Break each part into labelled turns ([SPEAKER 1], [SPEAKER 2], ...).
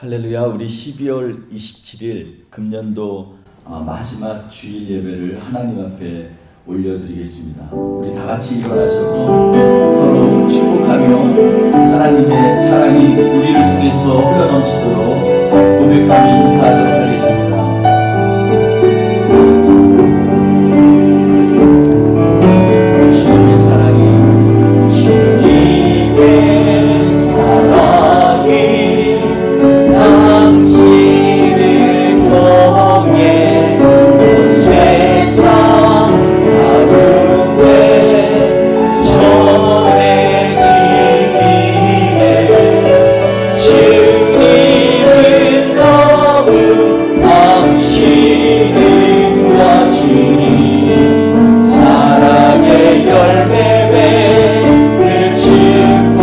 [SPEAKER 1] 할렐루야. 우리 12월 27일 금년도 마지막 주일 예배를 하나님 앞에 올려드리겠습니다. 우리 다 같이 일어나셔서 서로 축복하며 하나님의 사랑이 우리를 통해서 흘러넘치도록 고백하며 인사하도록 하겠습니다. 주님의 사랑이, 주님의 사랑이 당신을 통해 온 세상 가운데 전해지기를 주님은 너무 당신은 가지니 사랑의 열매 맺을 축복해요.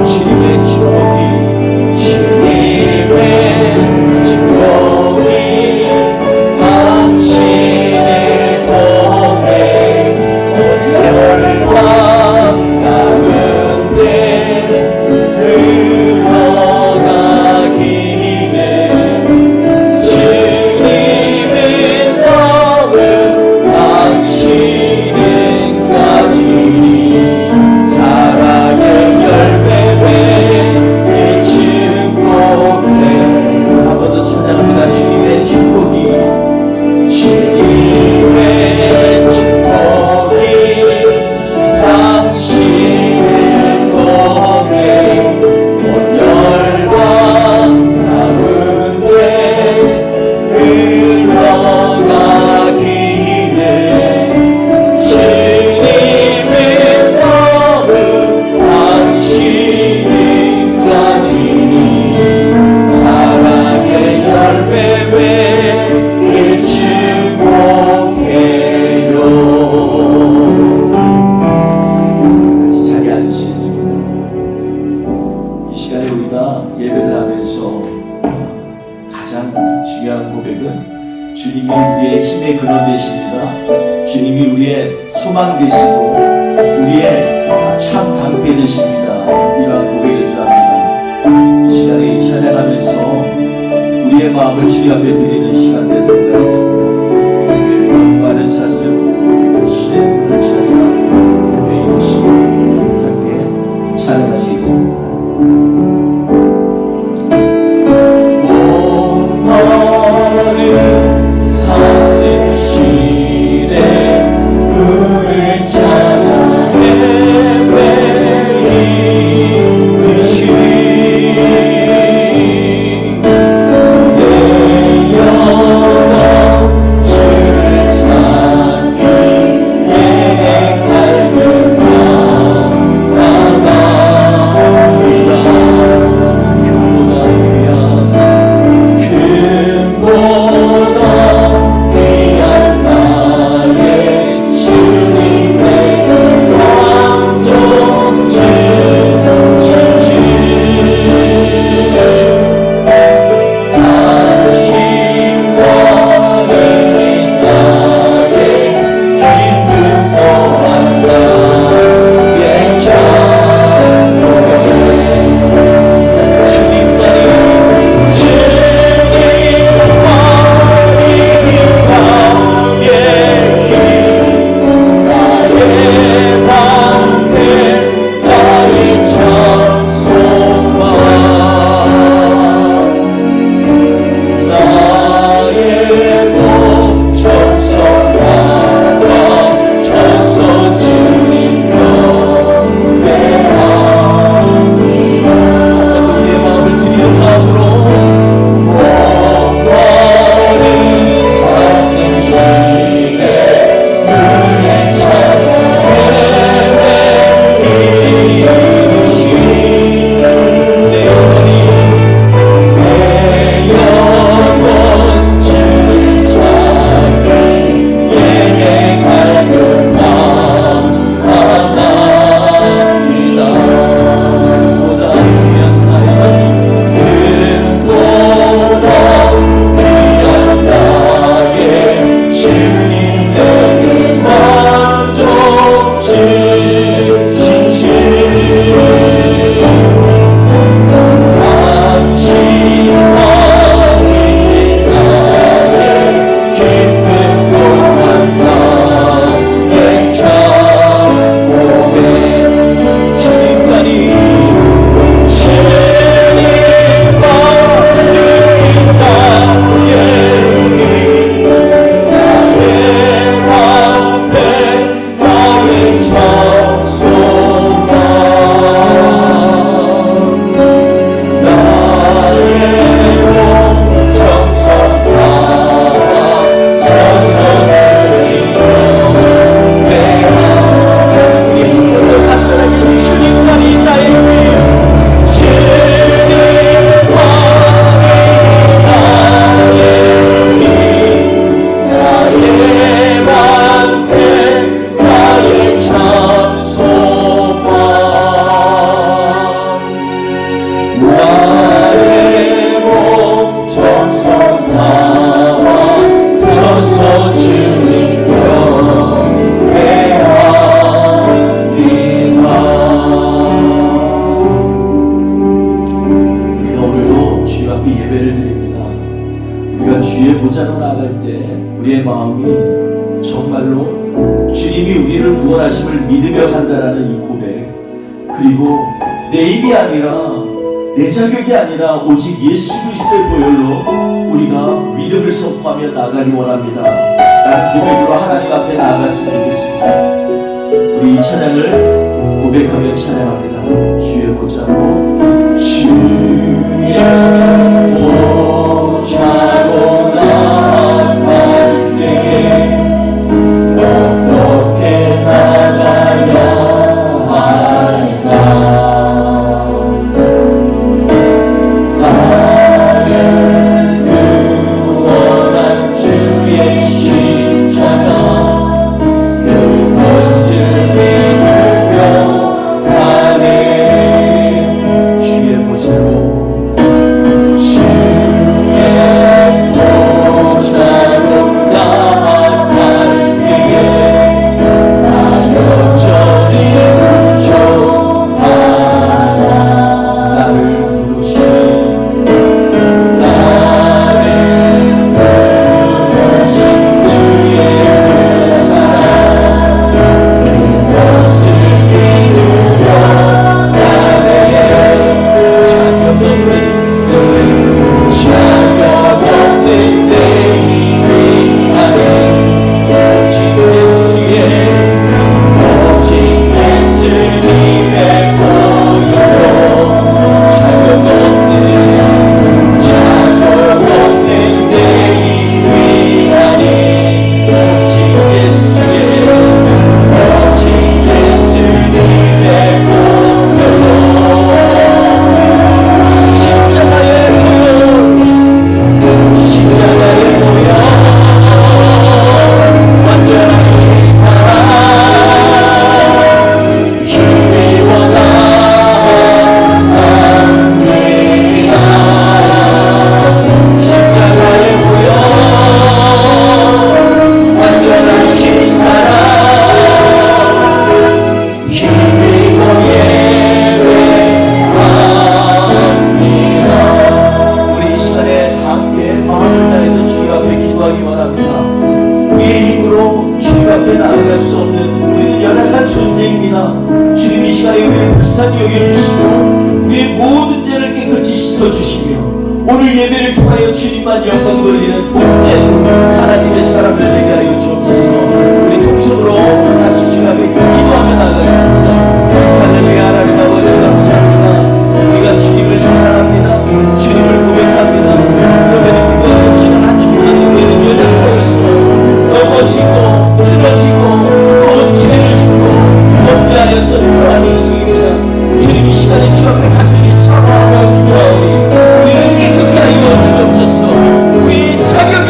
[SPEAKER 1] 주님의 축복이 당신을 통해 온 세월과 가운데 흘러가기를 주님은 너무 당신은 가지니 사랑의 열매 맺을 축복해. 한 번 더 찬양합니다. 주님의 축복이, 주님의 축복이 당신을 통해 온 열방 가운데 흘러가기를 주님은 너무 당신은 가지니 사랑의 열매 맺을 축복해요. 같이 자리에 앉으시겠습니다. 이 시간에 우리가 예배를 하면서 가장 중요한 고백은 주님이 우리의 힘의 근원 되십니다. 주님이 우리의 소망 되시고 우리의 참 방패 되십니다. 이러한 고백을 전합니다. 이 시간에 찬양하면서 우리의 마음을 주님 앞에 드리는 시간 되도록 하겠습니다. 많은 사슴 신의 문을 찾아 헤매이시 함께 찬양하시겠습니다. 목마른 사슴 신의 문을 찾아 헤매이듯이 내 주의 보좌로 나갈 때 우리의 마음이 정말로 주님이 우리를 구원하심을 믿으며 간다라는 이 고백, 그리고 내 힘이 아니라 내 자격이 아니라 오직 예수 그리스도의 보혈로 우리가 믿음을 선포하며 나가기 원합니다 라는 고백으로 하나님 앞에 나아갔으면 좋겠습니다. 우리 이 찬양을 고백하며 찬양합니다. 주의 보좌로, 주의 보좌로 나갈 때에 어떻게 나가야 할까? 오늘 예배를 통하여 주님만 영광 돌리는 복된 하나님의 사람들 되게 하여 주옵소서. 우리 통성으로 같이 주 앞에 기도하며 나가겠습니다. 할렐루야. 하나님 아버지 감사합니다. 우리가 주님을 사랑합니다. 주님을 고백합니다. 그럼에도 불구하고 지난 한 주간 우리는 연약하여서 넘어지고 쓰러지고 또 죄를 짓고 범죄하였던 그러한 인생입니다. 주님 이 시간에 주 앞에 간절히 사과하며 기도하오니 우리를 깨끗게 하여 주옵소서. 우리 자격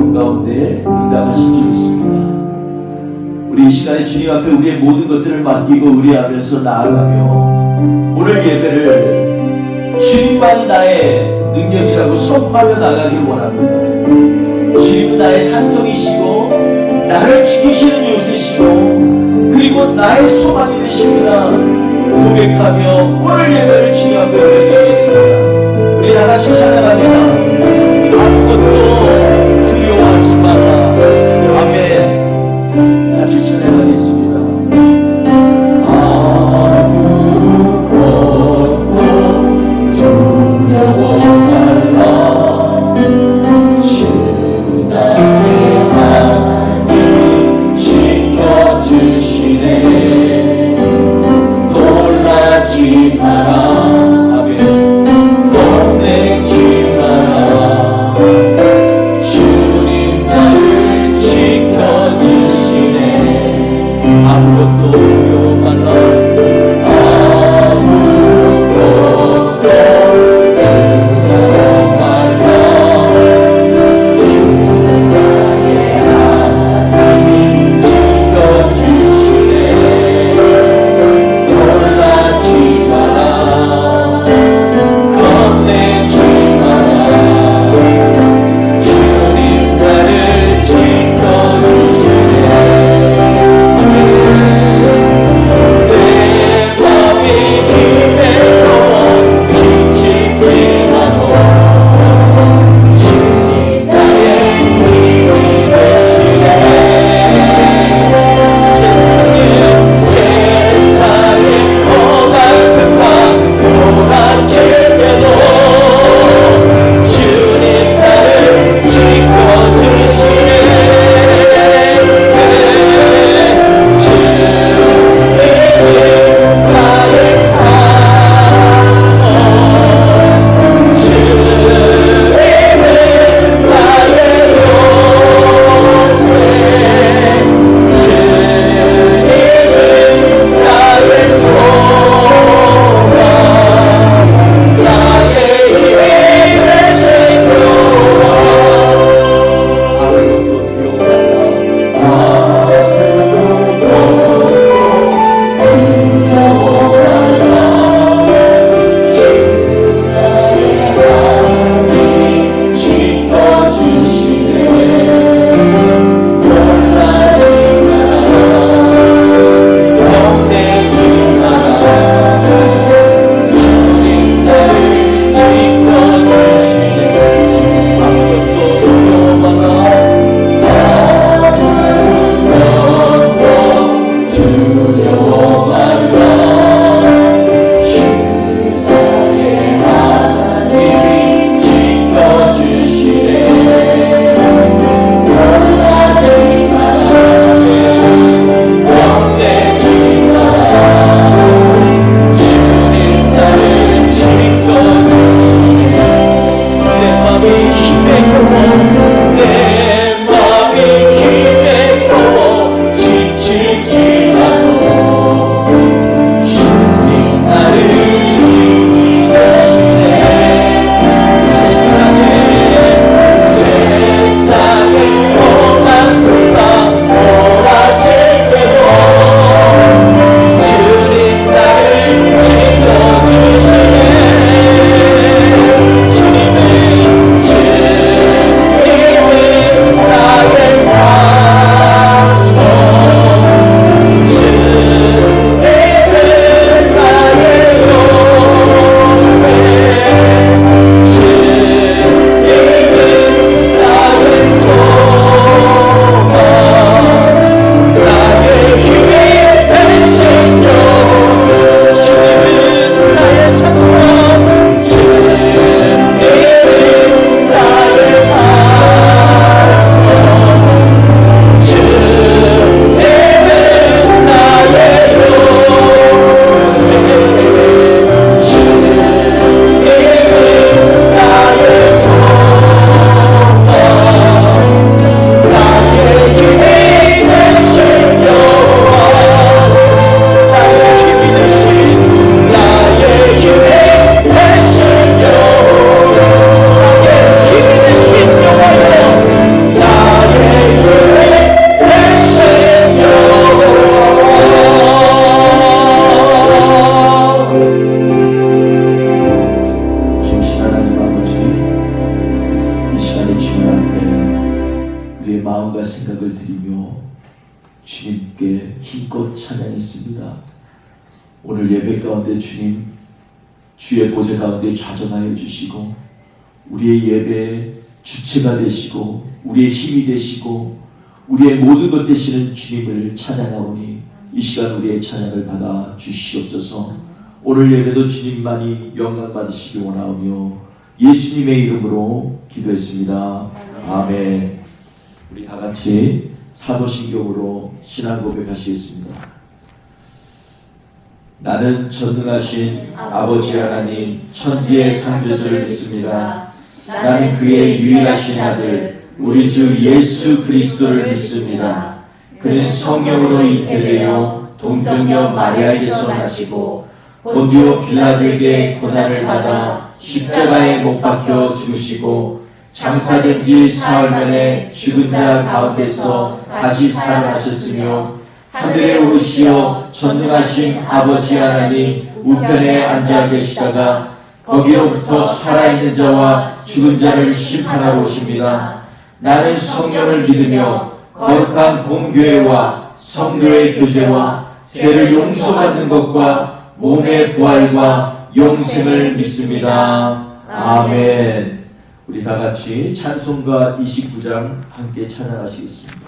[SPEAKER 1] 기도 가운데 응답하신 줄 믿습니다. 우리 이 시간에 주님 앞에 우리의 모든 것들을 맡기고 의뢰하면서 나아가며 오늘 예배를 주님만이 나의 능력이라고 선포하며 나가길 원합니다. 주님은 나의 산성이시고 나를 지키시는 요새시고 그리고 나의 소망이 되십니다. 고백하며 오늘 예배를 주님 앞에 올려드리겠습니다. 우리 다같이 찬양합니다. 아무것도 두려워하지 마라. 아멘. 같이 찬양하겠습니다. 아무것도 두려워 말라. 주 나의 하나님이 지켜주시네. 놀라지 마라. 아멘. 겁내지 마라. 주 우리의 마음과 생각을 드리며 주님께 힘껏 찬양했습니다. 오늘 예배 가운데 주님 주의 보좌 가운데 좌정하여 주시고 우리의 예배의 주체가 되시고 우리의 힘이 되시고 우리의 모든 것 되시는 주님을 찬양하오니 이 시간 우리의 찬양을 받아 주시옵소서. 오늘 예배도 주님만이 영광 받으시기 원하오며 예수님의 이름으로 기도했습니다. 아멘. 우리 다 같이 사도신경으로 신앙 고백하시겠습니다. 나는 전능하신 아버지 하나님 천지의 창조주를 믿습니다. 나는 그의 유일하신 아들 우리 주 예수 그리스도를 믿습니다. 그는 성령으로 잉태되어 동정녀 마리아에게서 나시고 본디오 빌라도에게 고난을 받아 십자가에 못 박혀 죽으시고 장사된 지 사흘 만에 죽은 자 가운데서 다시 살아나셨으며 하늘에 오르시어 전능하신 아버지 하나님 우편에 앉아 계시다가 거기로부터 살아있는 자와 죽은 자를 심판하러 오십니다. 나는 성령을 믿으며 거룩한 공교회와 성도의 교제와 죄를 용서받는 것과 몸의 부활과 영생을 믿습니다. 아멘. 우리 다 같이 찬송가 29장 함께 찬양하시겠습니다.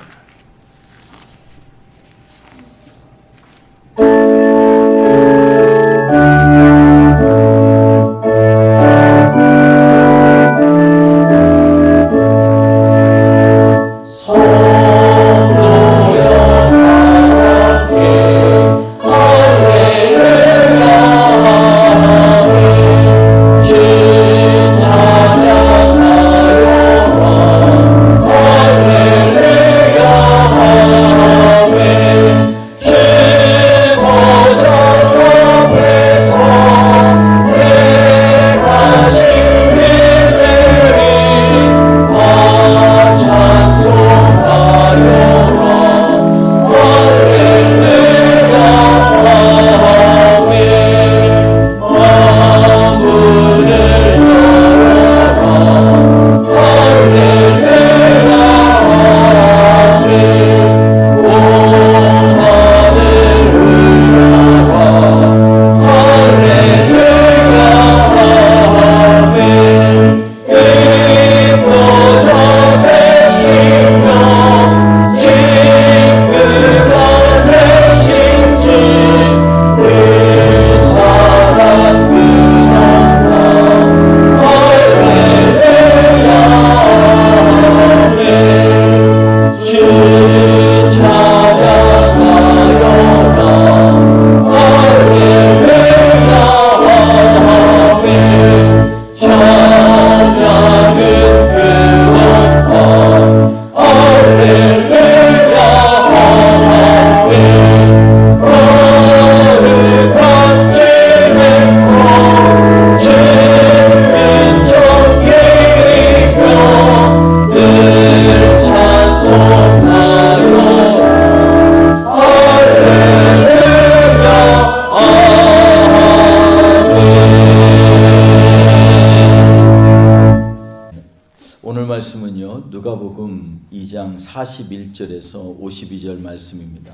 [SPEAKER 1] 누가복음 2장 41절에서 52절 말씀입니다.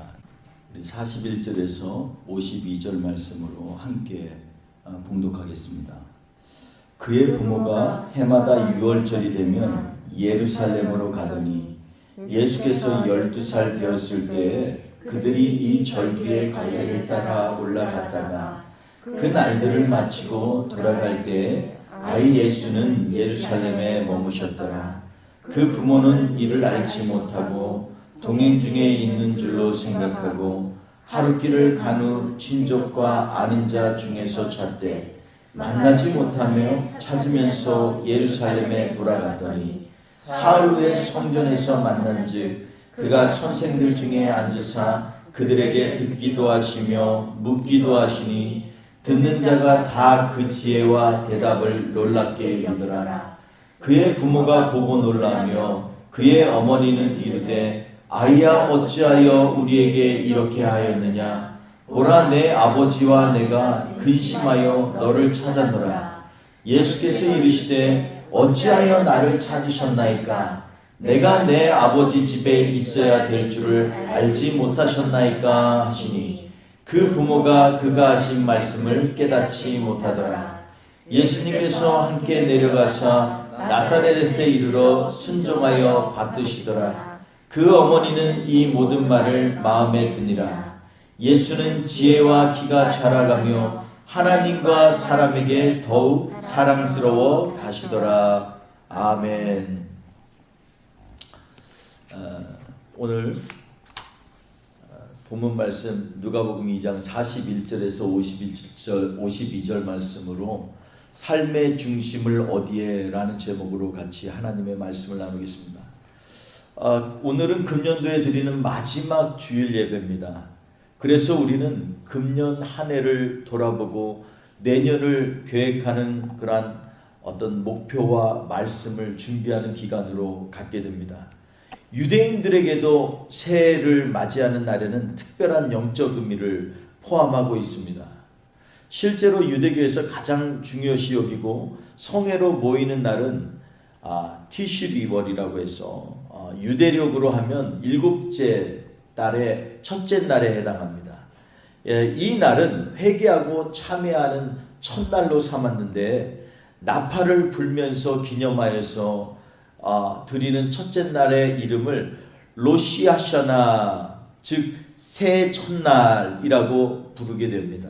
[SPEAKER 1] 우리 41절에서 52절 말씀으로 함께 봉독하겠습니다. 그의 부모가 해마다 6월절이 되면 예루살렘으로 가더니 예수께서 12살 되었을 때에 그들이 이 절기의 갈래를 따라 올라갔다가 그 날들을 마치고 돌아갈 때에 아이 예수는 예루살렘에 머무셨더라. 그 부모는 이를 알지 못하고 동행 중에 있는 줄로 생각하고 하루길을 간 후 친족과 아는 자 중에서 찾되 만나지 못하며 찾으면서 예루살렘에 돌아갔더니 사흘 후에 성전에서 만난즉 그가 선생들 중에 앉으사 그들에게 듣기도 하시며 묻기도 하시니 듣는 자가 다 그 지혜와 대답을 놀랍게 여기더라. 그의 부모가 보고 놀라며 그의 어머니는 이르되 아이야 어찌하여 우리에게 이렇게 하였느냐. 보라 내 아버지와 내가 근심하여 너를 찾았노라. 예수께서 이르시되 어찌하여 나를 찾으셨나이까. 내가 내 아버지 집에 있어야 될 줄을 알지 못하셨나이까 하시니 그 부모가 그가 하신 말씀을 깨닫지 못하더라. 예수님께서 함께 내려가사 나사렛에 이르러 순종하여 받드시더라. 그 어머니는 이 모든 말을 마음에 드니라. 예수는 지혜와 키가 자라가며 하나님과 사람에게 더욱 사랑스러워 가시더라. 아멘. 오늘 본문 말씀 누가복음 2장 41절에서 52절 말씀으로 삶의 중심을 어디에? 라는 제목으로 같이 하나님의 말씀을 나누겠습니다. 오늘은 금년도에 드리는 마지막 주일 예배입니다. 그래서 우리는 금년 한 해를 돌아보고 내년을 계획하는 그러한 어떤 목표와 말씀을 준비하는 기간으로 갖게 됩니다. 유대인들에게도 새해를 맞이하는 날에는 특별한 영적 의미를 포함하고 있습니다. 실제로 유대교에서 가장 중요시 여기고 성회로 모이는 날은 티슈리월이라고 해서 유대력으로 하면 일곱째 달의 첫째 날에 해당합니다. 이 날은 회개하고 참회하는 첫날로 삼았는데 나팔을 불면서 기념하여서 드리는 첫째 날의 이름을 로시하샤나, 즉 새해 첫날이라고 부르게 됩니다.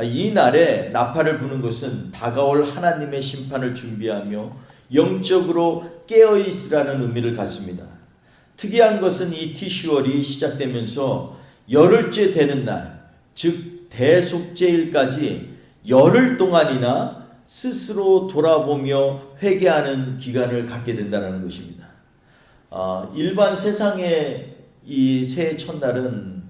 [SPEAKER 1] 이 날에 나팔을 부는 것은 다가올 하나님의 심판을 준비하며 영적으로 깨어있으라는 의미를 갖습니다. 특이한 것은 이 티슈월이 시작되면서 열흘째 되는 날, 즉 대속죄일까지 열흘 동안이나 스스로 돌아보며 회개하는 기간을 갖게 된다는 것입니다. 일반 세상의 이 새해 첫날은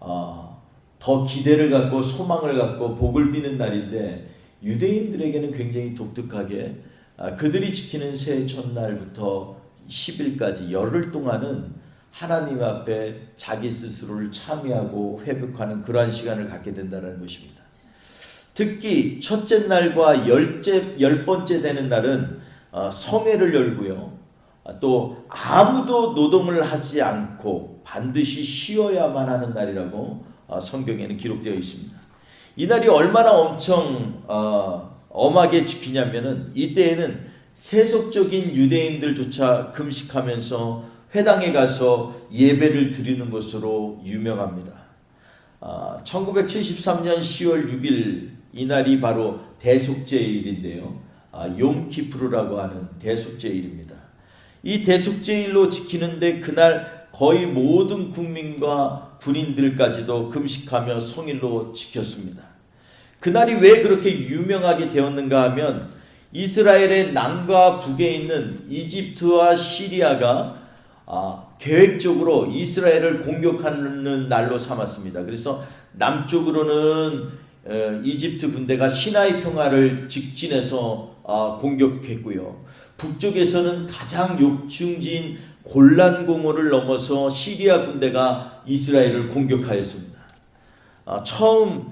[SPEAKER 1] 더 기대를 갖고 소망을 갖고 복을 비는 날인데 유대인들에게는 굉장히 독특하게 그들이 지키는 새해 첫날부터 10일까지 열흘 동안은 하나님 앞에 자기 스스로를 참여하고 회복하는 그러한 시간을 갖게 된다는 것입니다. 특히 첫째 날과 열 번째 되는 날은 성회를 열고요. 또 아무도 노동을 하지 않고 반드시 쉬어야만 하는 날이라고 성경에는 기록되어 있습니다. 이 날이 얼마나 엄청 엄하게 지키냐면은 이때에는 세속적인 유대인들조차 금식하면서 회당에 가서 예배를 드리는 것으로 유명합니다. 1973년 10월 6일 이날이 바로 대속죄일인데요. 욤키푸르라고 하는 대속죄일입니다. 이 대속죄일로 지키는데 그날 거의 모든 국민과 군인들까지도 금식하며 성일로 지켰습니다. 그날이 왜 그렇게 유명하게 되었는가 하면 이스라엘의 남과 북에 있는 이집트와 시리아가 계획적으로 이스라엘을 공격하는 날로 삼았습니다. 그래서 남쪽으로는 이집트 군대가 시나이 평화를 직진해서 공격했고요. 북쪽에서는 가장 욕중지인 골란공원을 넘어서 시리아 군대가 이스라엘을 공격하였습니다. 처음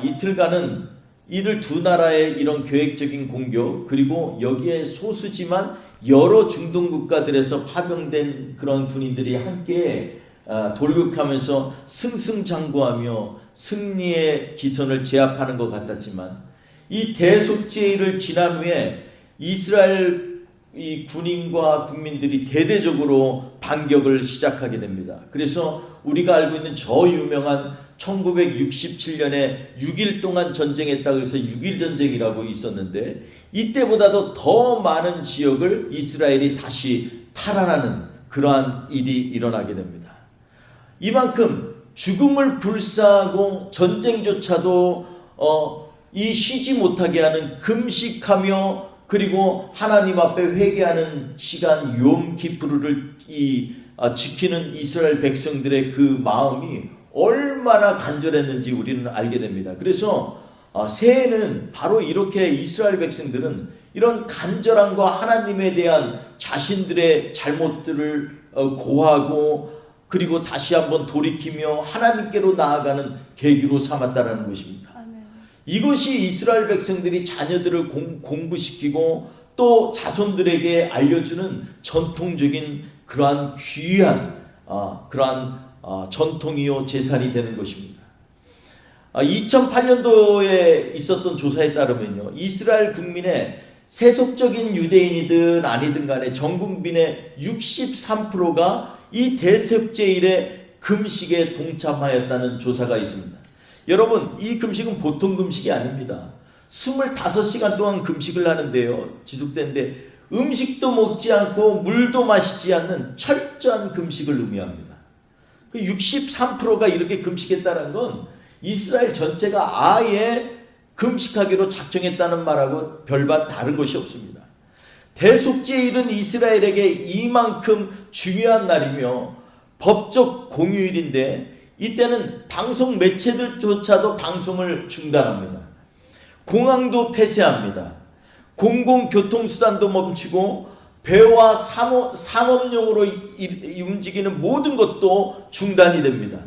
[SPEAKER 1] 이틀간은 이들 두 나라의 이런 계획적인 공격, 그리고 여기에 소수지만 여러 중동 국가들에서 파병된 그런 군인들이 함께 돌격하면서 승승장구하며 승리의 기선을 제압하는 것 같았지만 이 대속죄일을 지난 후에 이스라엘 이 군인과 국민들이 대대적으로 반격을 시작하게 됩니다. 그래서 우리가 알고 있는 저 유명한 1967년에 6일 동안 전쟁했다고 해서 6.1 전쟁이라고 있었는데 이때보다도 더 많은 지역을 이스라엘이 다시 탈환하는 그러한 일이 일어나게 됩니다. 이만큼 죽음을 불사하고 전쟁조차도 쉬지 못하게 하는 금식하며 그리고 하나님 앞에 회개하는 시간 욤키푸르를 지키는 이스라엘 백성들의 그 마음이 얼마나 간절했는지 우리는 알게 됩니다. 그래서 새해는 바로 이렇게 이스라엘 백성들은 이런 간절함과 하나님에 대한 자신들의 잘못들을 고하고 그리고 다시 한번 돌이키며 하나님께로 나아가는 계기로 삼았다라는 것입니다. 이것이 이스라엘 백성들이 자녀들을 공부시키고 또 자손들에게 알려주는 전통적인 그러한 귀한 전통이요 제산이 되는 것입니다. 2008년도에 있었던 조사에 따르면요, 이스라엘 국민의 세속적인 유대인이든 아니든 간에 전 국민의 63%가 이 대속제일의 금식에 동참하였다는 조사가 있습니다. 여러분, 이 금식은 보통 금식이 아닙니다. 25시간 동안 금식을 하는데요, 지속되는데 음식도 먹지 않고 물도 마시지 않는 철저한 금식을 의미합니다. 그 63%가 이렇게 금식했다는 건 이스라엘 전체가 아예 금식하기로 작정했다는 말하고 별반 다른 것이 없습니다. 대속제일은 이스라엘에게 이만큼 중요한 날이며 법적 공휴일인데 이때는 방송 매체들조차도 방송을 중단합니다. 공항도 폐쇄합니다. 공공교통수단도 멈추고 배와 상업용으로 움직이는 모든 것도 중단이 됩니다.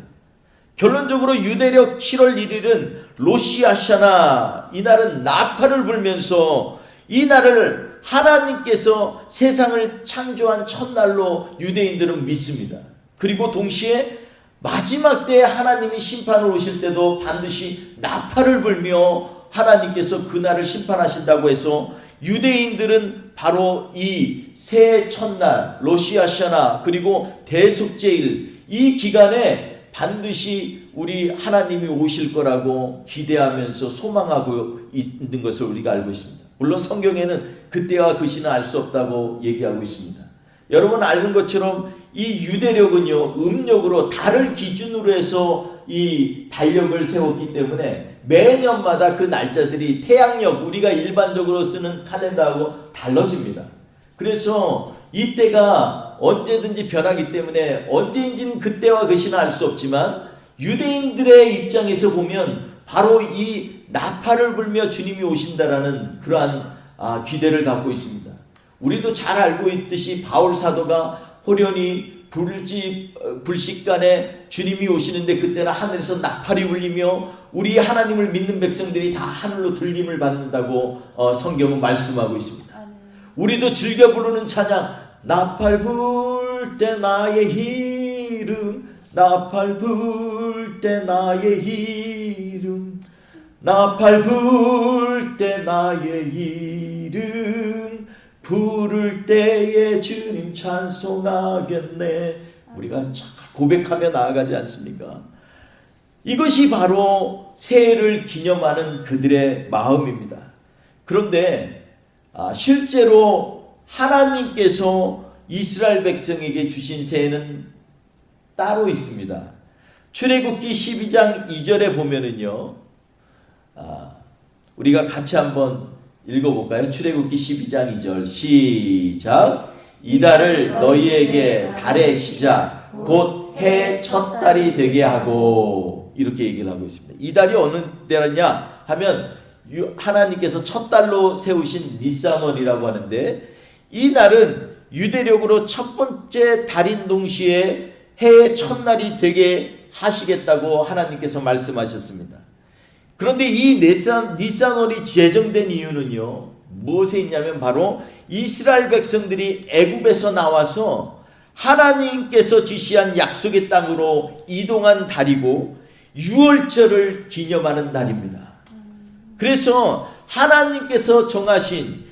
[SPEAKER 1] 결론적으로 유대력 7월 1일은 로시 하샤나, 이날은 나팔을 불면서 이 날을 하나님께서 세상을 창조한 첫날로 유대인들은 믿습니다. 그리고 동시에 마지막 때에 하나님이 심판을 오실 때도 반드시 나팔을 불며 하나님께서 그날을 심판하신다고 해서 유대인들은 바로 이 새해 첫날 로시 하샤나 그리고 대속제일 이 기간에 반드시 우리 하나님이 오실 거라고 기대하면서 소망하고 있는 것을 우리가 알고 있습니다. 물론 성경에는 그때와 그 시는 알 수 없다고 얘기하고 있습니다. 여러분 아는 것처럼 이 유대력은요, 음력으로 달을 기준으로 해서 이 달력을 세웠기 때문에 매년마다 그 날짜들이 태양력, 우리가 일반적으로 쓰는 칼렌더하고 달라집니다. 그래서 이때가 언제든지 변하기 때문에 언제인지는 그때와 그 시는 알 수 없지만 유대인들의 입장에서 보면 바로 이 나팔을 불며 주님이 오신다라는 그러한 기대를 갖고 있습니다. 우리도 잘 알고 있듯이 바울 사도가 호련히 불식간에 주님이 오시는데 그때는 하늘에서 나팔이 울리며 우리 하나님을 믿는 백성들이 다 하늘로 들림을 받는다고 성경은 말씀하고 있습니다. 우리도 즐겨 부르는 찬양, 나팔 불 때 나의 이름, 나팔 불 때 나의 이름, 나팔 불 때 나의 이름, 부를 때에 주님 찬송하겠네. 우리가 고백하며 나아가지 않습니까? 이것이 바로 새해를 기념하는 그들의 마음입니다. 그런데 실제로 하나님께서 이스라엘 백성에게 주신 새해는 따로 있습니다. 출애굽기 12장 2절에 보면은요, 우리가 같이 한번 읽어볼까요? 출애굽기 12장 2절 시작. 이달을 너희에게 달의 시작 곧 해의 첫 달이 되게 하고, 이렇게 얘기를 하고 있습니다. 이 달이 어느 달이냐 하면 하나님께서 첫 달로 세우신 니산월이라고 하는데, 이 날은 유대력으로 첫 번째 달인 동시에 해의 첫날이 되게 하시겠다고 하나님께서 말씀하셨습니다. 그런데 이 니산월이 제정된 이유는요, 무엇에 있냐면 바로 이스라엘 백성들이 애굽에서 나와서 하나님께서 지시한 약속의 땅으로 이동한 달이고 유월절을 기념하는 달입니다. 그래서 하나님께서 정하신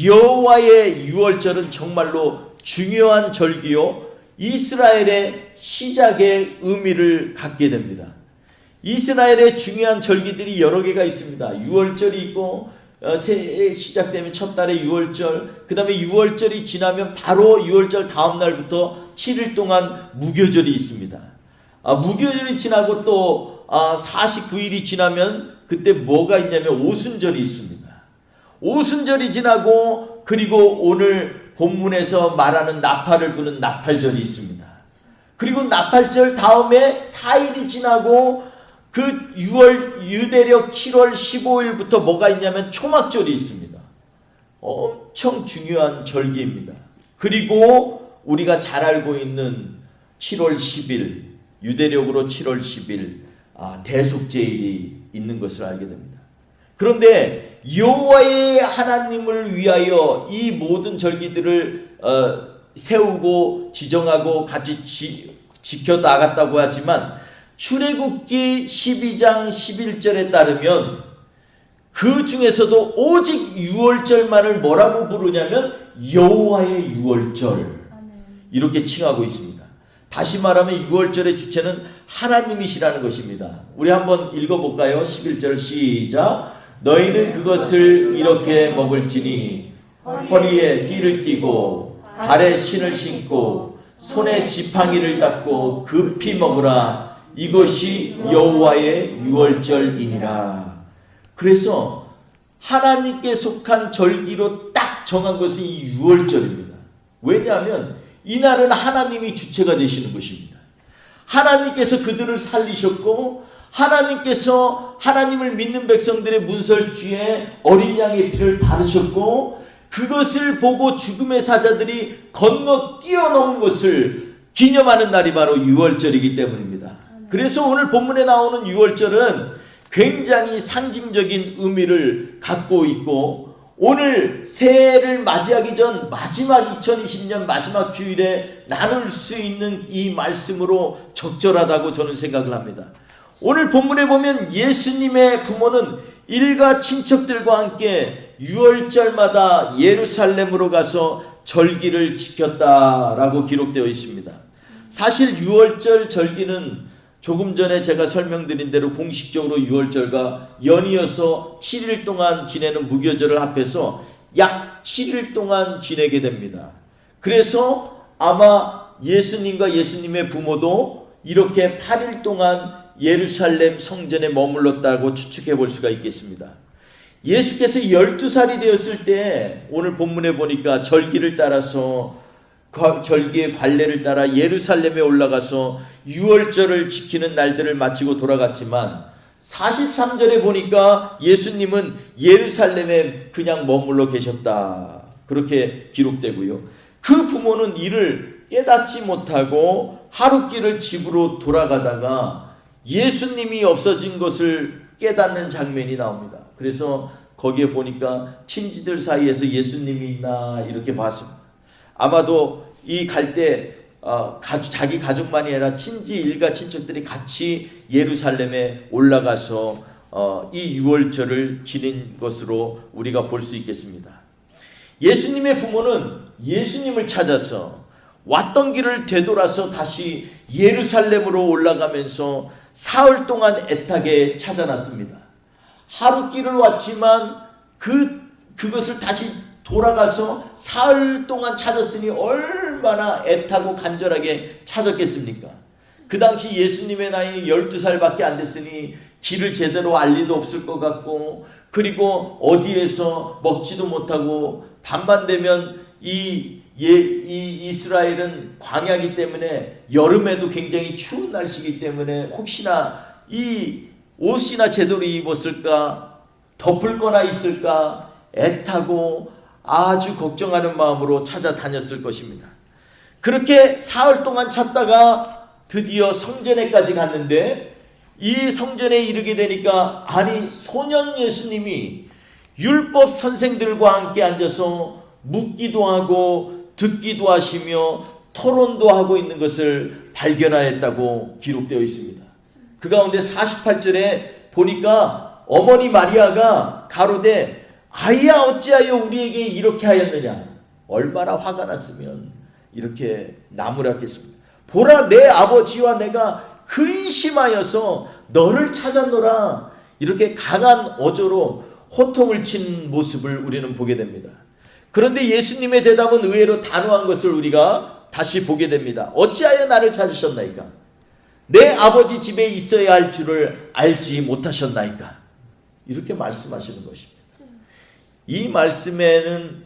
[SPEAKER 1] 여호와의 유월절은 정말로 중요한 절기요, 이스라엘의 시작의 의미를 갖게 됩니다. 이스라엘의 중요한 절기들이 여러 개가 있습니다. 유월절이 있고, 새해 시작되면 첫 달에 유월절, 그 다음에 유월절이 지나면 바로 유월절 다음 날부터 7일 동안 무교절이 있습니다. 무교절이 지나고 또 49일이 지나면 그때 뭐가 있냐면 오순절이 있습니다. 오순절이 지나고 그리고 오늘 본문에서 말하는 나팔을 부는 나팔절이 있습니다. 그리고 나팔절 다음에 4일이 지나고 그 유대력 7월 15일부터 뭐가 있냐면 초막절이 있습니다. 엄청 중요한 절기입니다. 그리고 우리가 잘 알고 있는 7월 10일, 유대력으로 7월 10일 대속제일이 있는 것을 알게 됩니다. 그런데 여호와의 하나님을 위하여 이 모든 절기들을 세우고 지정하고 같이 지켜 나갔다고 하지만 출애굽기 12장 11절에 따르면 그 중에서도 오직 유월절만을 뭐라고 부르냐면 여호와의 유월절 이렇게 칭하고 있습니다. 다시 말하면 유월절의 주체는 하나님이시라는 것입니다. 우리 한번 읽어볼까요? 11절 시작. 너희는 그것을 이렇게 먹을지니 허리에 띠를 띠고 발에 신을 신고 손에 지팡이를 잡고 급히 먹으라. 이것이 여호와의 유월절이니라. 그래서 하나님께 속한 절기로 딱 정한 것이 이 유월절입니다. 왜냐하면 이날은 하나님이 주체가 되시는 것입니다. 하나님께서 그들을 살리셨고 하나님께서 하나님을 믿는 백성들의 문설주에 어린 양의 피를 바르셨고 그것을 보고 죽음의 사자들이 건너 뛰어넘은 것을 기념하는 날이 바로 유월절이기 때문입니다. 그래서 오늘 본문에 나오는 유월절은 굉장히 상징적인 의미를 갖고 있고 오늘 새해를 맞이하기 전 마지막 2020년 마지막 주일에 나눌 수 있는 이 말씀으로 적절하다고 저는 생각을 합니다. 오늘 본문에 보면 예수님의 부모는 일가 친척들과 함께 유월절마다 예루살렘으로 가서 절기를 지켰다라고 기록되어 있습니다. 사실 유월절 절기는 조금 전에 제가 설명드린 대로 공식적으로 유월절과 연이어서 7일 동안 지내는 무교절을 합해서 약 7일 동안 지내게 됩니다. 그래서 아마 예수님과 예수님의 부모도 이렇게 8일 동안 예루살렘 성전에 머물렀다고 추측해 볼 수가 있겠습니다. 예수께서 12살이 되었을 때 오늘 본문에 보니까 절기를 따라서 절기의 관례를 따라 예루살렘에 올라가서 유월절을 지키는 날들을 마치고 돌아갔지만 43절에 보니까 예수님은 예루살렘에 그냥 머물러 계셨다. 그렇게 기록되고요. 그 부모는 이를 깨닫지 못하고 하루길을 집으로 돌아가다가 예수님이 없어진 것을 깨닫는 장면이 나옵니다. 그래서 거기에 보니까 친지들 사이에서 예수님이 있나 이렇게 봤습니다. 아마도 이 갈 때 자기 가족만이 아니라 친지 일가 친척들이 같이 예루살렘에 올라가서 이 유월절을 지낸 것으로 우리가 볼 수 있겠습니다. 예수님의 부모는 예수님을 찾아서 왔던 길을 되돌아서 다시 예루살렘으로 올라가면서 사흘 동안 애타게 찾아났습니다. 하루 길을 왔지만 그것을 다시 돌아가서 사흘 동안 찾았으니 얼마나 애타고 간절하게 찾았겠습니까? 그 당시 예수님의 나이 12살밖에 안 됐으니 길을 제대로 알 리도 없을 것 같고 그리고 어디에서 먹지도 못하고 밤만 되면 이 이스라엘은 광야이기 때문에 여름에도 굉장히 추운 날씨이기 때문에 혹시나 이 옷이나 제대로 입었을까 덮을 거나 있을까 애타고 아주 걱정하는 마음으로 찾아다녔을 것입니다. 그렇게 사흘 동안 찾다가 드디어 성전에까지 갔는데 이 성전에 이르게 되니까 아니 소년 예수님이 율법 선생들과 함께 앉아서 묻기도 하고 듣기도 하시며 토론도 하고 있는 것을 발견하였다고 기록되어 있습니다. 그 가운데 48절에 보니까 어머니 마리아가 가로되 아이야 어찌하여 우리에게 이렇게 하였느냐. 얼마나 화가 났으면 이렇게 나무랐겠습니까. 보라 내 아버지와 내가 근심하여서 너를 찾았노라. 이렇게 강한 어조로 호통을 친 모습을 우리는 보게 됩니다. 그런데 예수님의 대답은 의외로 단호한 것을 우리가 다시 보게 됩니다. 어찌하여 나를 찾으셨나이까? 내 아버지 집에 있어야 할 줄을 알지 못하셨나이까? 이렇게 말씀하시는 것입니다. 이 말씀에는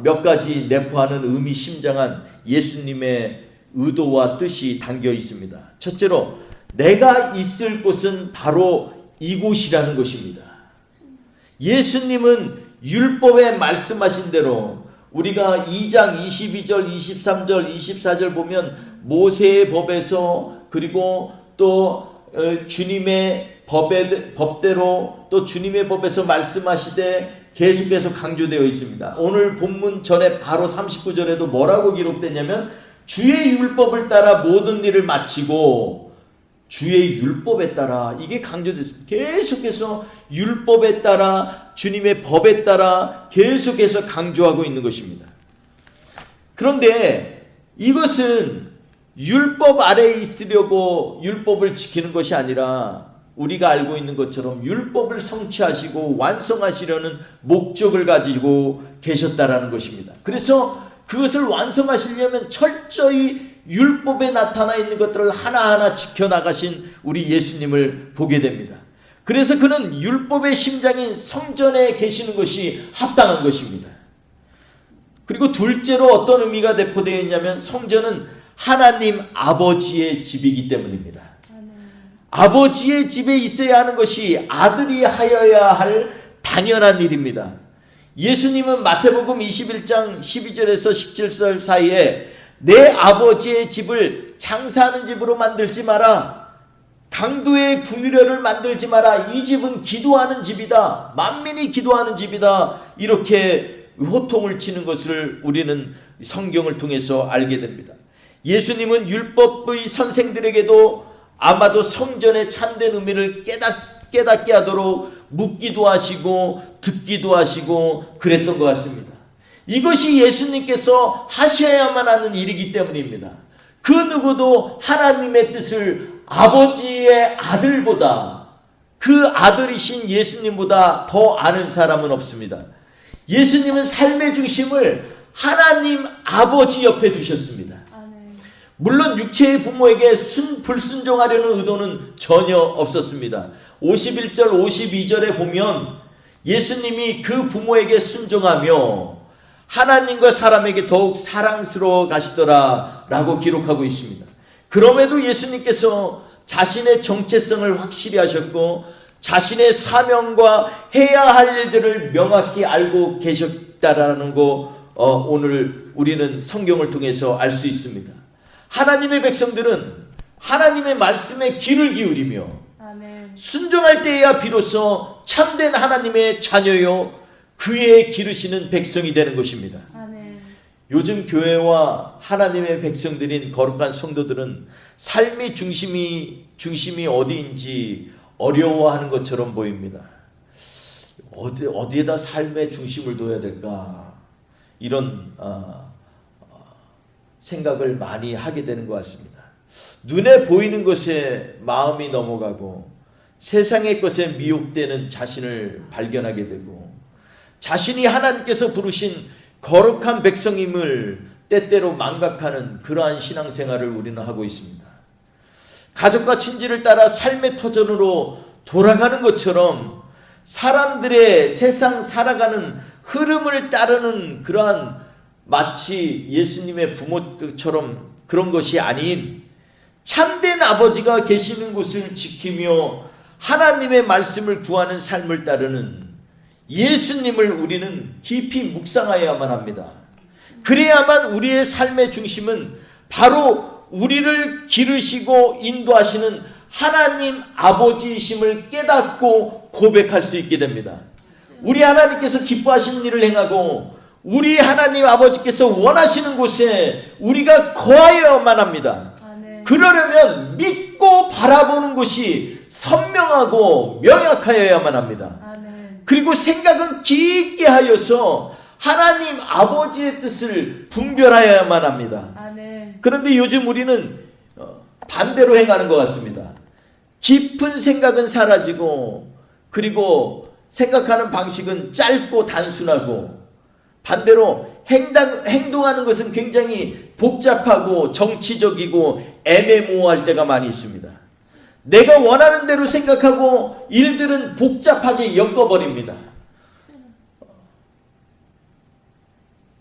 [SPEAKER 1] 몇 가지 내포하는 의미심장한 예수님의 의도와 뜻이 담겨 있습니다. 첫째로 내가 있을 곳은 바로 이곳이라는 것입니다. 예수님은 율법에 말씀하신 대로 우리가 2장 22절, 23절, 24절 보면 모세의 법에서 그리고 또 주님의 법대로 또 주님의 법에서 말씀하시되 계속해서 강조되어 있습니다. 오늘 본문 전에 바로 39절에도 뭐라고 기록되냐면 주의 율법을 따라 모든 일을 마치고 주의 율법에 따라, 이게 강조됐습니다. 계속해서 율법에 따라, 주님의 법에 따라 계속해서 강조하고 있는 것입니다. 그런데 이것은 율법 아래에 있으려고 율법을 지키는 것이 아니라 우리가 알고 있는 것처럼 율법을 성취하시고 완성하시려는 목적을 가지고 계셨다라는 것입니다. 그래서 그것을 완성하시려면 철저히 율법에 나타나 있는 것들을 하나하나 지켜나가신 우리 예수님을 보게 됩니다. 그래서 그는 율법의 심장인 성전에 계시는 것이 합당한 것입니다. 그리고 둘째로 어떤 의미가 내포되어 있냐면 성전은 하나님 아버지의 집이기 때문입니다. 아버지의 집에 있어야 하는 것이 아들이 하여야 할 당연한 일입니다. 예수님은 마태복음 21장 12절에서 17절 사이에 내 아버지의 집을 장사하는 집으로 만들지 마라, 강도의 궁유려를 만들지 마라, 이 집은 기도하는 집이다, 만민이 기도하는 집이다, 이렇게 호통을 치는 것을 우리는 성경을 통해서 알게 됩니다. 예수님은 율법의 선생들에게도 아마도 성전의 참된 의미를 깨닫게 하도록 묻기도 하시고 듣기도 하시고 그랬던 것 같습니다. 이것이 예수님께서 하셔야만 하는 일이기 때문입니다. 그 누구도 하나님의 뜻을 아버지의 아들보다, 그 아들이신 예수님보다 더 아는 사람은 없습니다. 예수님은 삶의 중심을 하나님 아버지 옆에 두셨습니다. 물론 육체의 부모에게 불순종하려는 의도는 전혀 없었습니다. 51절 52절에 보면 예수님이 그 부모에게 순종하며 하나님과 사람에게 더욱 사랑스러워 가시더라 라고 기록하고 있습니다. 그럼에도 예수님께서 자신의 정체성을 확실히 하셨고 자신의 사명과 해야 할 일들을 명확히 알고 계셨다라는 거 오늘 우리는 성경을 통해서 알 수 있습니다. 하나님의 백성들은 하나님의 말씀에 귀를 기울이며 아멘. 순종할 때에야 비로소 참된 하나님의 자녀요 그의 기르시는 백성이 되는 것입니다. 아멘. 요즘 교회와 하나님의 백성들인 거룩한 성도들은 삶의 중심이 어디인지 어려워하는 것처럼 보입니다. 어디에다 삶의 중심을 둬야 될까, 이런 생각을 많이 하게 되는 것 같습니다. 눈에 보이는 것에 마음이 넘어가고 세상의 것에 미혹되는 자신을 발견하게 되고 자신이 하나님께서 부르신 거룩한 백성임을 때때로 망각하는 그러한 신앙생활을 우리는 하고 있습니다. 가족과 친지를 따라 삶의 터전으로 돌아가는 것처럼 사람들의 세상 살아가는 흐름을 따르는 그러한 마치 예수님의 부모처럼 그런 것이 아닌 참된 아버지가 계시는 곳을 지키며 하나님의 말씀을 구하는 삶을 따르는 예수님을 우리는 깊이 묵상하여야만 합니다. 그래야만 우리의 삶의 중심은 바로 우리를 기르시고 인도하시는 하나님 아버지이심을 깨닫고 고백할 수 있게 됩니다. 우리 하나님께서 기뻐하시는 일을 행하고 우리 하나님 아버지께서 원하시는 곳에 우리가 거하여야만 합니다. 아멘. 그러려면 믿고 바라보는 것이 선명하고 명확하여야만 합니다. 아멘. 그리고 생각은 깊게 하여서 하나님 아버지의 뜻을 분별하여야만 합니다. 아멘. 그런데 요즘 우리는 반대로 행하는 것 같습니다. 깊은 생각은 사라지고 그리고 생각하는 방식은 짧고 단순하고 반대로 행동하는 것은 굉장히 복잡하고 정치적이고 애매모호할 때가 많이 있습니다. 내가 원하는 대로 생각하고 일들은 복잡하게 엮어버립니다.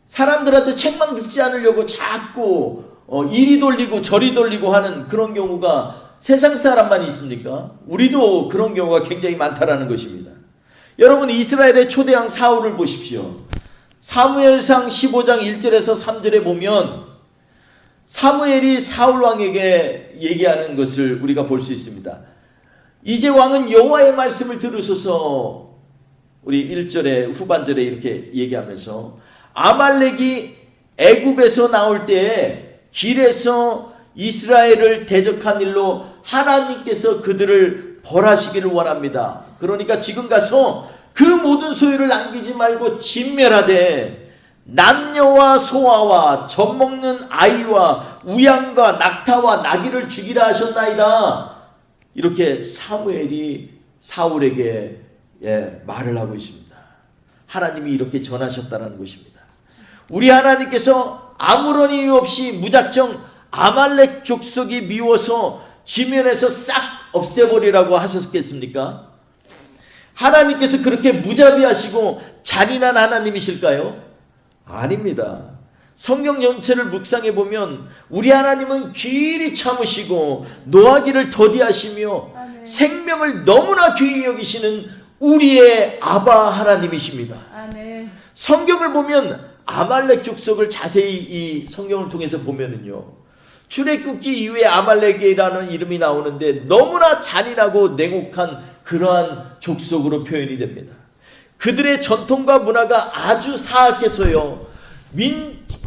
[SPEAKER 1] 사람들한테 책망 듣지 않으려고 자꾸 이리 돌리고 저리 돌리고 하는 그런 경우가 세상 사람만 있습니까? 우리도 그런 경우가 굉장히 많다라는 것입니다. 여러분, 이스라엘의 초대왕 사울을 보십시오. 사무엘상 15장 1절에서 3절에 보면 사무엘이 사울 왕에게 얘기하는 것을 우리가 볼 수 있습니다. 이제 왕은 여호와의 말씀을 들으소서. 우리 1절에 후반절에 이렇게 얘기하면서 아말렉이 애굽에서 나올 때에 길에서 이스라엘을 대적한 일로 하나님께서 그들을 벌하시기를 원합니다. 그러니까 지금 가서 그 모든 소유를 남기지 말고 진멸하되 남녀와 소아와 젖먹는 아이와 우양과 낙타와 나귀를 죽이라 하셨나이다. 이렇게 사무엘이 사울에게 말을 하고 있습니다. 하나님이 이렇게 전하셨다는 것입니다. 우리 하나님께서 아무런 이유 없이 무작정 아말렉 족속이 미워서 지면에서 싹 없애버리라고 하셨겠습니까? 하나님께서 그렇게 무자비하시고 잔인한 하나님이실까요? 아닙니다. 성경 전체를 묵상해 보면 우리 하나님은 길이 참으시고 노하기를 더디하시며
[SPEAKER 2] 아멘.
[SPEAKER 1] 생명을 너무나 귀히 여기시는 우리의 아바 하나님이십니다.
[SPEAKER 2] 아멘.
[SPEAKER 1] 성경을 보면 아말렉 족속을 자세히 이 성경을 통해서 보면은요, 출애굽기 이후에 아말렉이라는 이름이 나오는데 너무나 잔인하고 냉혹한 그러한 족속으로 표현이 됩니다. 그들의 전통과 문화가 아주 사악해서요,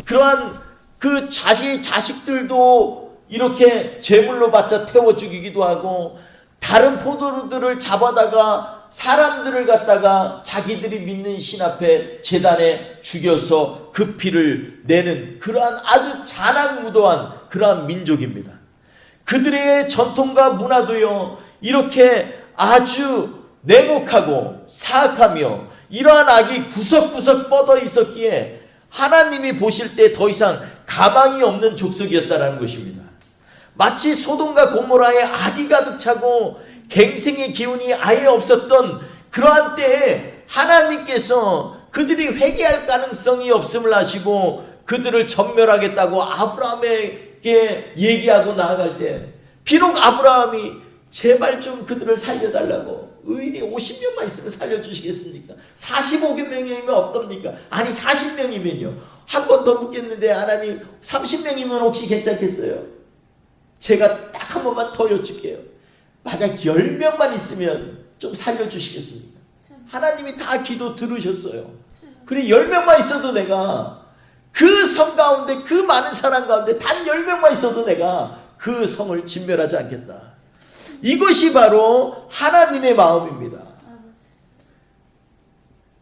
[SPEAKER 1] 그러한 그 자식들도 이렇게 제물로 바쳐 태워 죽이기도 하고, 다른 포도들을 잡아다가 사람들을 갖다가 자기들이 믿는 신 앞에 제단에 죽여서 그 피를 내는 그러한 아주 잔악무도한 그러한 민족입니다. 그들의 전통과 문화도요, 이렇게 아주 냉혹하고 사악하며 이러한 악이 구석구석 뻗어 있었기에 하나님이 보실 때 더 이상 가망이 없는 족속이었다는 것입니다. 마치 소돔과 고모라에 악이 가득 차고 갱생의 기운이 아예 없었던 그러한 때에 하나님께서 그들이 회개할 가능성이 없음을 아시고 그들을 전멸하겠다고 아브라함에게 얘기하고 나아갈 때, 비록 아브라함이 제발 좀 그들을 살려달라고, 의인이 50명만 있으면 살려주시겠습니까? 45명이면 어떻습니까? 아니 40명이면요, 한 번 더 묻겠는데 하나님 30명이면 혹시 괜찮겠어요? 제가 딱 한 번만 더 여쭐게요. 만약 10명만 있으면 좀 살려주시겠습니까? 하나님이 다 기도 들으셨어요. 그래 10명만 있어도 내가 그 성 가운데, 그 많은 사람 가운데 단 10명만 있어도 내가 그 성을 진멸하지 않겠다. 이것이 바로 하나님의 마음입니다.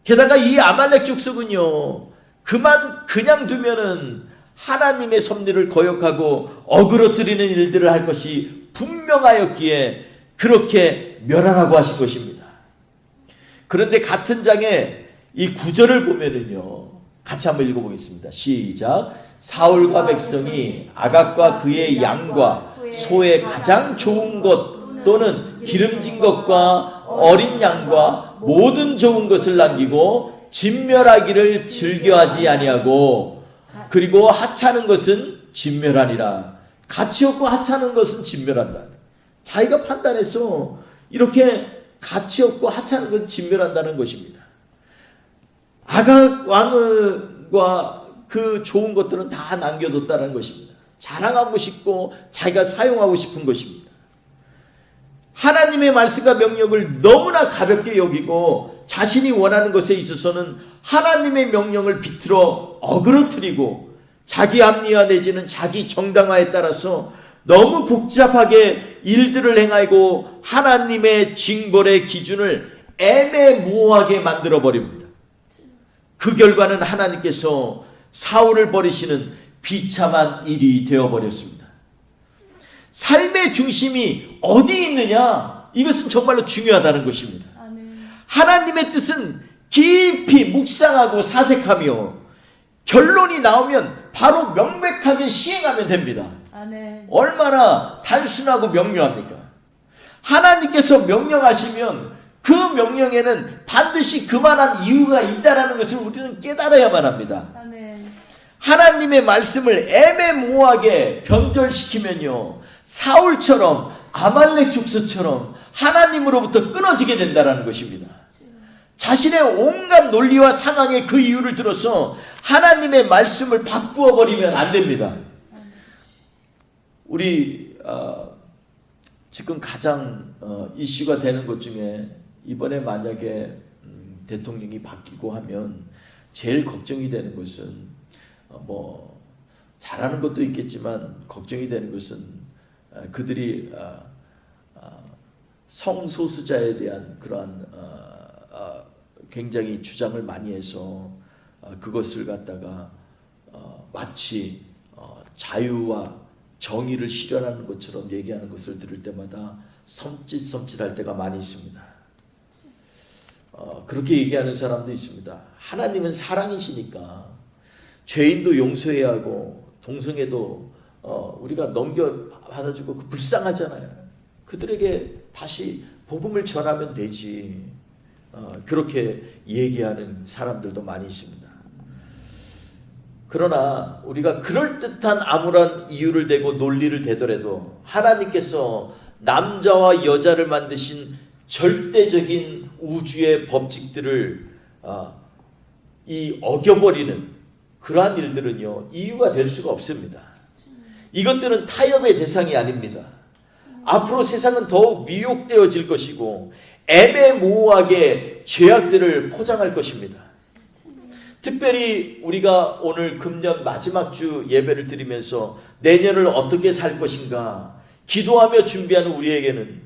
[SPEAKER 1] 게다가 이 아말렉 족속은요, 그냥 두면은 하나님의 섭리를 거역하고 어그러뜨리는 일들을 할 것이 분명하였기에 그렇게 멸하라고 하신 것입니다. 그런데 같은 장에 이 9절을 보면은요, 같이 한번 읽어보겠습니다. 시작. 사울과 백성이 아각과 그의 양과 소의 가장 좋은 것 또는 기름진 것과 어린 양과 모든 좋은 것을 남기고 진멸하기를 즐겨하지 아니하고, 그리고 하찮은 것은 진멸하니라. 가치 없고 하찮은 것은 진멸한다. 자기가 판단해서 이렇게 가치 없고 하찮은 것은 진멸한다는 것입니다. 아각 왕과 그 좋은 것들은 다 남겨뒀다는 것입니다. 자랑하고 싶고 자기가 사용하고 싶은 것입니다. 하나님의 말씀과 명령을 너무나 가볍게 여기고 자신이 원하는 것에 있어서는 하나님의 명령을 비틀어 어그러뜨리고 자기 합리화 내지는 자기 정당화에 따라서 너무 복잡하게 일들을 행하고 하나님의 징벌의 기준을 애매모호하게 만들어버립니다. 그 결과는 하나님께서 사울을 버리시는 비참한 일이 되어버렸습니다. 삶의 중심이 어디 있느냐, 이것은 정말로 중요하다는 것입니다. 하나님의 뜻은 깊이 묵상하고 사색하며 결론이 나오면 바로 명백하게 시행하면 됩니다.
[SPEAKER 2] 아멘.
[SPEAKER 1] 얼마나 단순하고 명료합니까? 하나님께서 명령하시면 그 명령에는 반드시 그만한 이유가 있다는 것을 우리는 깨달아야만 합니다.
[SPEAKER 2] 아멘.
[SPEAKER 1] 하나님의 말씀을 애매모호하게 변절시키면요, 사울처럼 아말렉 족속처럼 하나님으로부터 끊어지게 된다는 것입니다. 자신의 온갖 논리와 상황의 그 이유를 들어서 하나님의 말씀을 바꾸어 버리면 안 됩니다. 우리 지금 가장 이슈가 되는 것 중에, 이번에 만약에 대통령이 바뀌고 하면 제일 걱정이 되는 것은 뭐 잘하는 것도 있겠지만 걱정이 되는 것은 그들이 성소수자에 대한 그러한 굉장히 주장을 많이 해서 그것을 갖다가 마치 자유와 정의를 실현하는 것처럼 얘기하는 것을 들을 때마다 섬찟할 때가 많이 있습니다. 그렇게 얘기하는 사람도 있습니다. 하나님은 사랑이시니까 죄인도 용서해야 하고 동성애도 우리가 넘겨받아주고 불쌍하잖아요. 그들에게 다시 복음을 전하면 되지. 그렇게 얘기하는 사람들도 많이 있습니다. 그러나 우리가 그럴듯한 아무런 이유를 대고 논리를 대더라도 하나님께서 남자와 여자를 만드신 절대적인 우주의 법칙들을 어겨버리는 그러한 일들은요, 이유가 될 수가 없습니다. 이것들은 타협의 대상이 아닙니다. 앞으로 세상은 더욱 미혹되어질 것이고 애매모호하게 죄악들을 포장할 것입니다. 특별히 우리가 오늘 금년 마지막 주 예배를 드리면서 내년을 어떻게 살 것인가 기도하며 준비하는 우리에게는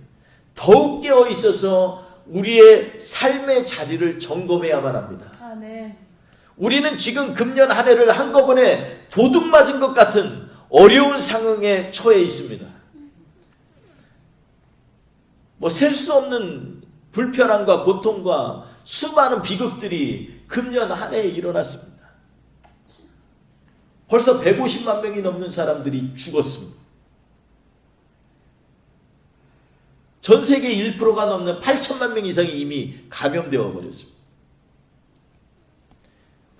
[SPEAKER 1] 더욱 깨어 있어서 우리의 삶의 자리를 점검해야만 합니다.
[SPEAKER 2] 아멘.
[SPEAKER 1] 우리는 지금 금년 한 해를 한꺼번에 도둑 맞은 것 같은 어려운 상황에 처해 있습니다. 뭐 셀 수 없는 불편함과 고통과 수많은 비극들이 금년 한 해에 일어났습니다. 벌써 150만 명이 넘는 사람들이 죽었습니다. 전 세계 1%가 넘는 8천만 명 이상이 이미 감염되어 버렸습니다.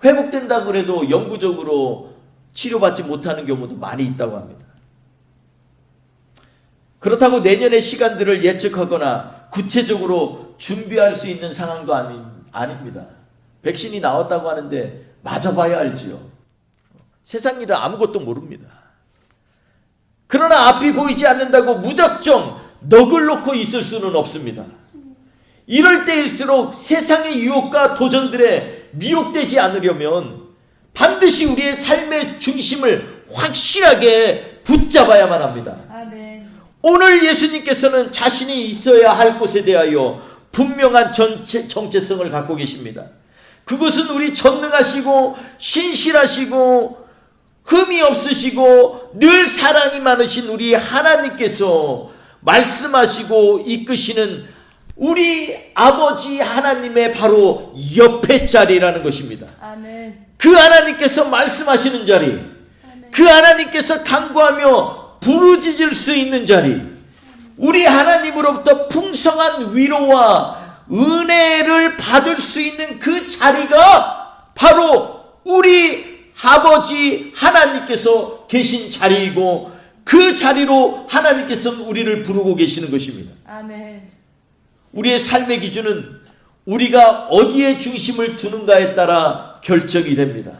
[SPEAKER 1] 회복된다고 해도 영구적으로 치료받지 못하는 경우도 많이 있다고 합니다. 그렇다고 내년의 시간들을 예측하거나 구체적으로 준비할 수 있는 상황도 아닙니다. 백신이 나왔다고 하는데 맞아봐야 알지요. 세상 일은 아무것도 모릅니다. 그러나 앞이 보이지 않는다고 무작정 넋을 놓고 있을 수는 없습니다. 이럴 때일수록 세상의 유혹과 도전들에 미혹되지 않으려면 반드시 우리의 삶의 중심을 확실하게 붙잡아야만 합니다.
[SPEAKER 2] 아멘.
[SPEAKER 1] 오늘 예수님께서는 자신이 있어야 할 곳에 대하여 분명한 정체성을 갖고 계십니다. 그것은 우리 전능하시고 신실하시고 흠이 없으시고 늘 사랑이 많으신 우리 하나님께서 말씀하시고 이끄시는 우리 아버지 하나님의 바로 옆에 자리라는 것입니다.
[SPEAKER 2] 아멘.
[SPEAKER 1] 그 하나님께서 말씀하시는 자리,
[SPEAKER 2] 아멘.
[SPEAKER 1] 그 하나님께서 간구하며 부르짖을 수 있는 자리, 우리 하나님으로부터 풍성한 위로와 은혜를 받을 수 있는 그 자리가 바로 우리 아버지 하나님께서 계신 자리이고 그 자리로 하나님께서 우리를 부르고 계시는 것입니다.
[SPEAKER 2] 아멘.
[SPEAKER 1] 우리의 삶의 기준은 우리가 어디에 중심을 두는가에 따라 결정이 됩니다.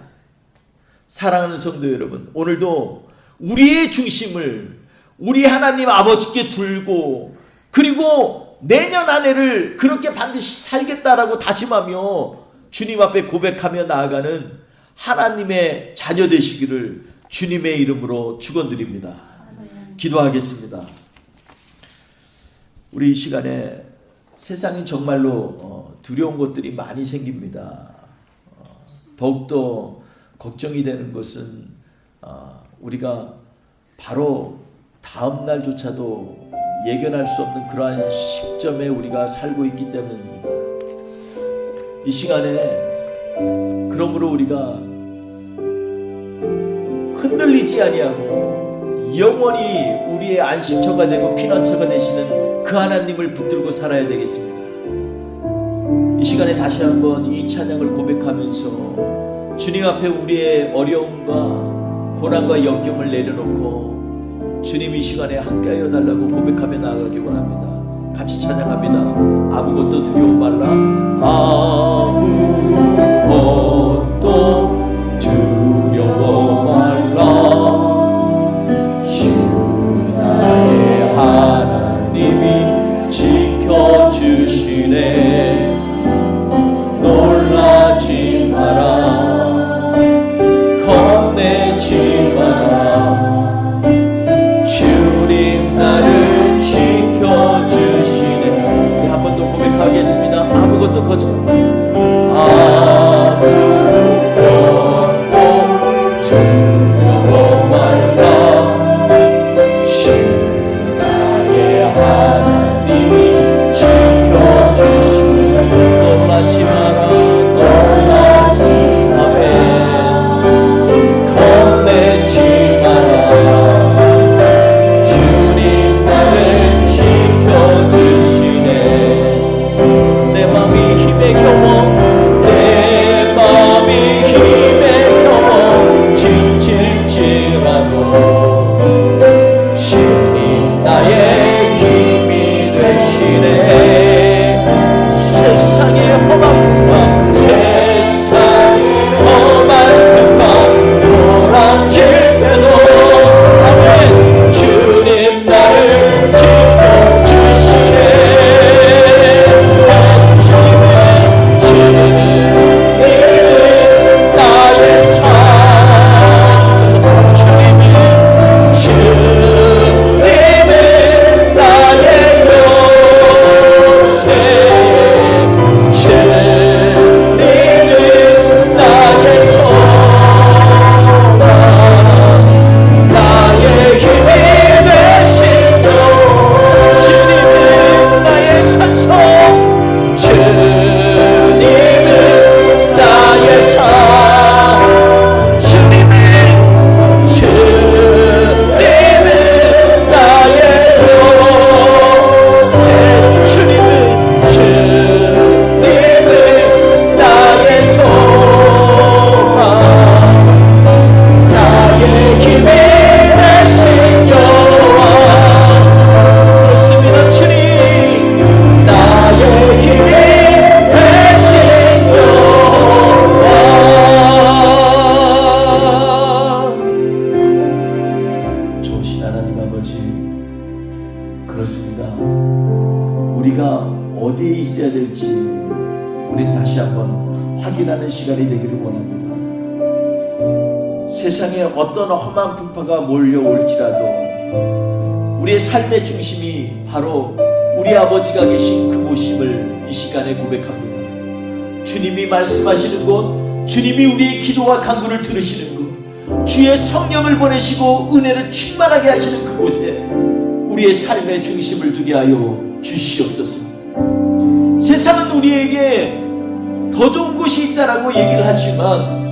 [SPEAKER 1] 사랑하는 성도 여러분, 오늘도 우리의 중심을 우리 하나님 아버지께 두고 그리고 내년 한 해를 그렇게 반드시 살겠다라고 다짐하며 주님 앞에 고백하며 나아가는 하나님의 자녀 되시기를 주님의 이름으로 축원드립니다. 기도하겠습니다. 우리 이 시간에 세상이 정말로 두려운 것들이 많이 생깁니다. 더욱더 걱정이 되는 것은 우리가 바로 다음 날조차도 예견할 수 없는 그러한 시점에 우리가 살고 있기 때문입니다. 이 시간에 그러므로 우리가 흔들리지 아니하고 영원히 우리의 안식처가 되고 피난처가 되시는 그 하나님을 붙들고 살아야 되겠습니다. 이 시간에 다시 한번 이 찬양을 고백하면서 주님 앞에 우리의 어려움과 고난과 역경을 내려놓고 주님 이 시간에 함께하여 달라고 고백하며 나아가기 원합니다. 같이 찬양합니다. 아무것도 두려워 말라. 아무것도 두려워 말라. 주 나의 하나님이 지켜주시네. 그렇습니다. 우리가 어디에 있어야 될지 우리 다시 한번 확인하는 시간이 되기를 원합니다. 세상에 어떤 험한 풍파가 몰려올지라도 우리의 삶의 중심이 바로 우리 아버지가 계신 그곳임을 이 시간에 고백합니다. 주님이 말씀하시는 곳, 주님이 우리의 기도와 간구를 들으시는 곳, 주의 성령을 보내시고 은혜를 충만하게 하시는 그곳에 우리의 삶의 중심을 두게 하여 주시옵소서. 세상은 우리에게 더 좋은 곳이 있다라고 얘기를 하지만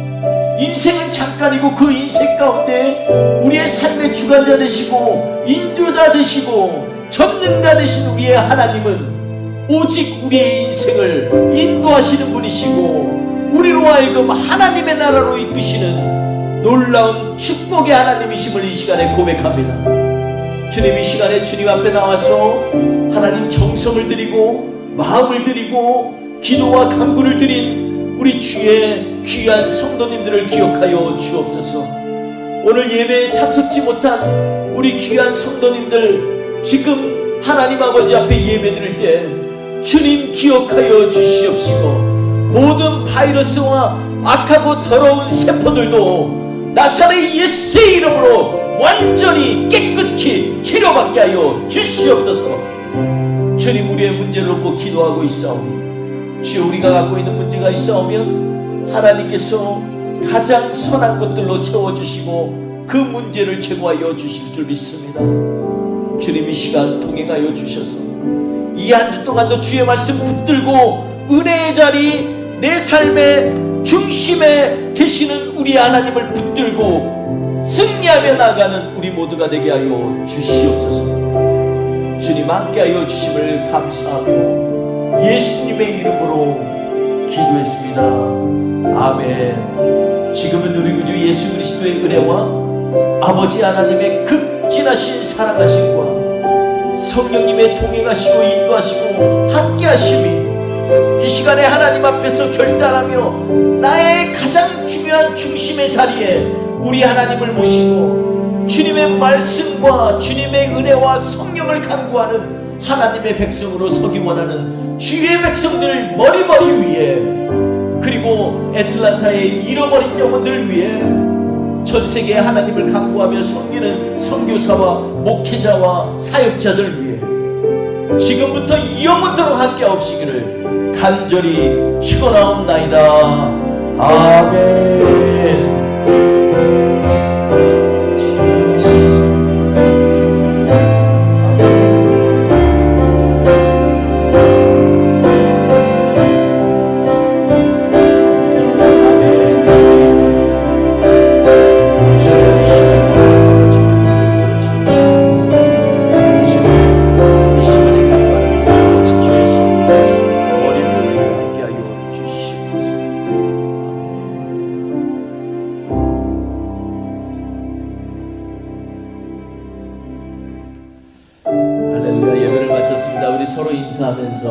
[SPEAKER 1] 인생은 잠깐이고 그 인생 가운데 우리의 삶의 주관자 되시고 인도자 되시고 전능자 되신 우리의 하나님은 오직 우리의 인생을 인도하시는 분이시고 우리로 하여금 하나님의 나라로 이끄시는 놀라운 축복의 하나님이심을 이 시간에 고백합니다. 주님, 이 시간에 주님 앞에 나와서 하나님 정성을 드리고 마음을 드리고 기도와 간구를 드린 우리 주의 귀한 성도님들을 기억하여 주옵소서. 오늘 예배에 참석지 못한 우리 귀한 성도님들, 지금 하나님 아버지 앞에 예배 드릴 때 주님 기억하여 주시옵시고, 모든 바이러스와 악하고 더러운 세포들도 나사렛 예수의 이름으로 완전히 깨끗이 치료받게 하여 주시옵소서. 주님, 우리의 문제를 놓고 기도하고 있사오니 주여, 우리가 갖고 있는 문제가 있사오면 하나님께서 가장 선한 것들로 채워주시고 그 문제를 제거하여 주실 줄 믿습니다. 주님, 이 시간 통행하여 주셔서 이 한 주 동안도 주의 말씀 붙들고 은혜의 자리, 내 삶의 중심에 계시는 우리 하나님을 붙들고 승리하며 나가는 우리 모두가 되게 하여 주시옵소서. 주님, 함께하여 주심을 감사하며 예수님의 이름으로 기도했습니다. 아멘. 지금은 우리 구주 예수 그리스도의 은혜와 아버지 하나님의 극진하신 사랑하심과 성령님의 동행하시고 인도하시고 함께하심이 이 시간에 하나님 앞에서 결단하며 나의 가장 중요한 중심의 자리에 우리 하나님을 모시고 주님의 말씀과 주님의 은혜와 성령을 간구하는 하나님의 백성으로 서기 원하는 주의 백성들 머리머리 위에, 그리고 애틀란타의 잃어버린 영혼들을 위해 전세계에 하나님을 간구하며 섬기는 선교사와 목회자와 사역자들 위해 지금부터 영원토록 함께하옵시기를 간절히 축원하옵나이다. 아멘. 예배를 마쳤습니다. 우리 서로 인사하면서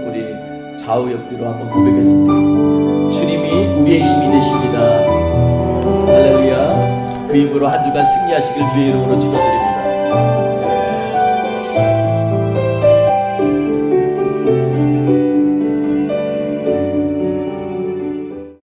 [SPEAKER 1] 우리 좌우 옆뒤로 한번 고백했습니다. 주님이 우리의 힘이 되십니다. 할렐루야. 그 힘으로 한 주간 승리하시길 주의 이름으로 축원드립니다.